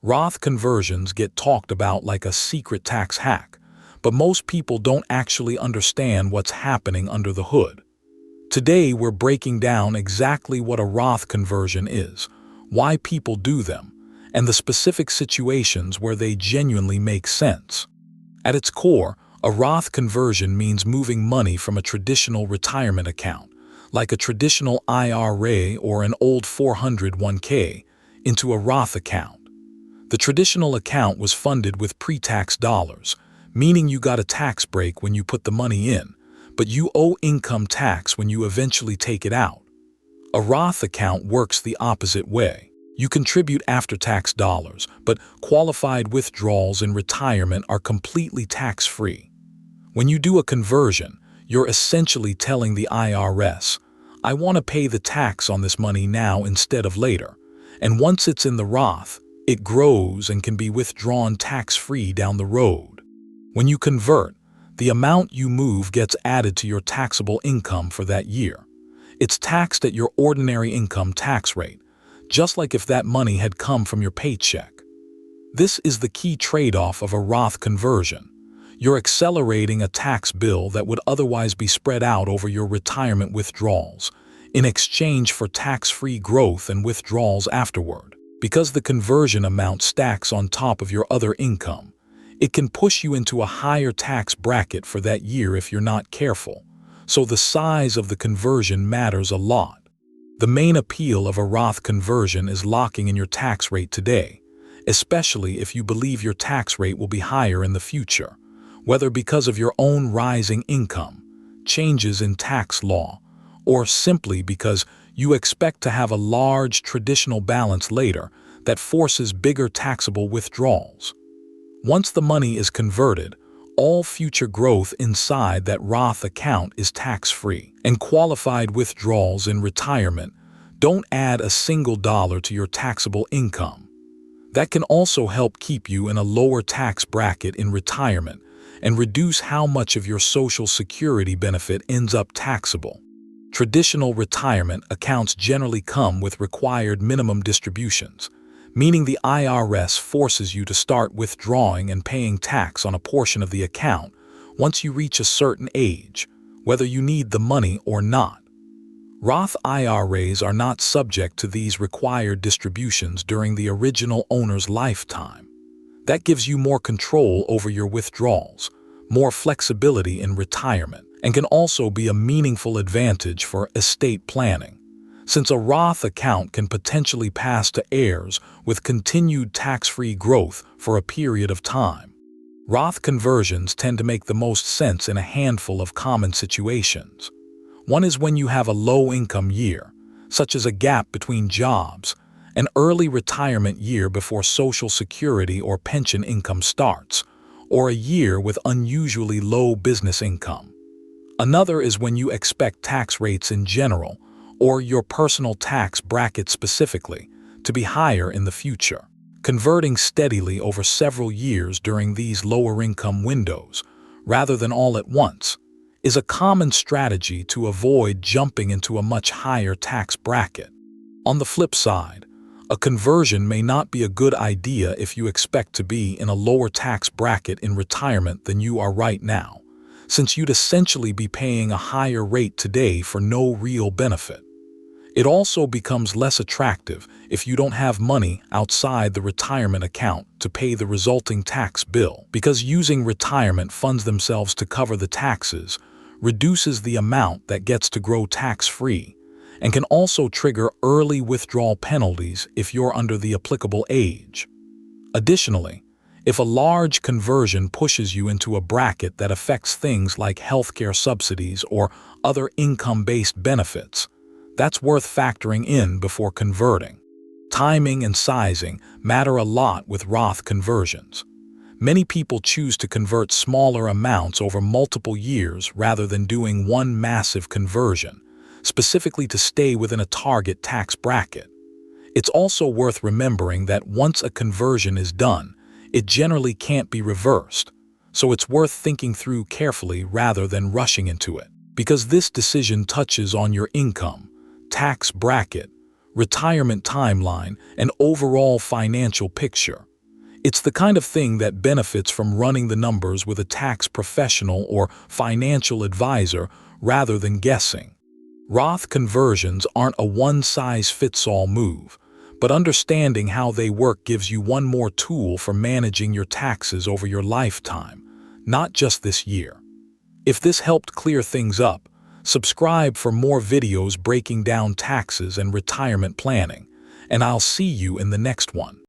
Roth conversions get talked about like a secret tax hack, but most people don't actually understand what's happening under the hood. Today, we're breaking down exactly what a Roth conversion is, why people do them, and the specific situations where they genuinely make sense. At its core, a Roth conversion means moving money from a traditional retirement account, like a traditional IRA or an old 401k, into a Roth account. The traditional account was funded with pre-tax dollars, meaning you got a tax break when you put the money in, but you owe income tax when you eventually take it out. A Roth account works the opposite way. You contribute after-tax dollars, but qualified withdrawals in retirement are completely tax-free. When you do a conversion, you're essentially telling the IRS, I want to pay the tax on this money now instead of later. And once it's in the Roth, it grows and can be withdrawn tax-free down the road. When you convert, the amount you move gets added to your taxable income for that year. It's taxed at your ordinary income tax rate, just like if that money had come from your paycheck. This is the key trade-off of a Roth conversion. You're accelerating a tax bill that would otherwise be spread out over your retirement withdrawals, in exchange for tax-free growth and withdrawals afterward. Because the conversion amount stacks on top of your other income, it can push you into a higher tax bracket for that year if you're not careful. So the size of the conversion matters a lot. The main appeal of a Roth conversion is locking in your tax rate today, especially if you believe your tax rate will be higher in the future, whether because of your own rising income, changes in tax law, or simply because you expect to have a large traditional balance later that forces bigger taxable withdrawals. Once the money is converted, all future growth inside that Roth account is tax-free, and qualified withdrawals in retirement don't add a single dollar to your taxable income. That can also help keep you in a lower tax bracket in retirement and reduce how much of your Social Security benefit ends up taxable. Traditional retirement accounts generally come with required minimum distributions, meaning the IRS forces you to start withdrawing and paying tax on a portion of the account once you reach a certain age, whether you need the money or not. Roth IRAs are not subject to these required distributions during the original owner's lifetime. That gives you more control over your withdrawals, more flexibility in retirement, and can also be a meaningful advantage for estate planning, since a Roth account can potentially pass to heirs with continued tax-free growth for a period of time. Roth conversions tend to make the most sense in a handful of common situations. One is when you have a low-income year, such as a gap between jobs, an early retirement year before Social Security or pension income starts, or a year with unusually low business income. Another is when you expect tax rates in general, or your personal tax bracket specifically, to be higher in the future. Converting steadily over several years during these lower income windows, rather than all at once, is a common strategy to avoid jumping into a much higher tax bracket. On the flip side, a conversion may not be a good idea if you expect to be in a lower tax bracket in retirement than you are right now, since you'd essentially be paying a higher rate today for no real benefit. It also becomes less attractive if you don't have money outside the retirement account to pay the resulting tax bill, because using retirement funds themselves to cover the taxes reduces the amount that gets to grow tax-free, and can also trigger early withdrawal penalties if you're under the applicable age. Additionally, if a large conversion pushes you into a bracket that affects things like healthcare subsidies or other income-based benefits, that's worth factoring in before converting. Timing and sizing matter a lot with Roth conversions. Many people choose to convert smaller amounts over multiple years rather than doing one massive conversion, specifically to stay within a target tax bracket. It's also worth remembering that once a conversion is done, it generally can't be reversed, so it's worth thinking through carefully rather than rushing into it, because this decision touches on your income, tax bracket, retirement timeline, and overall financial picture. It's the kind of thing that benefits from running the numbers with a tax professional or financial advisor rather than guessing. Roth conversions aren't a one-size-fits-all move, but understanding how they work gives you one more tool for managing your taxes over your lifetime, not just this year. If this helped clear things up, subscribe for more videos breaking down taxes and retirement planning, and I'll see you in the next one.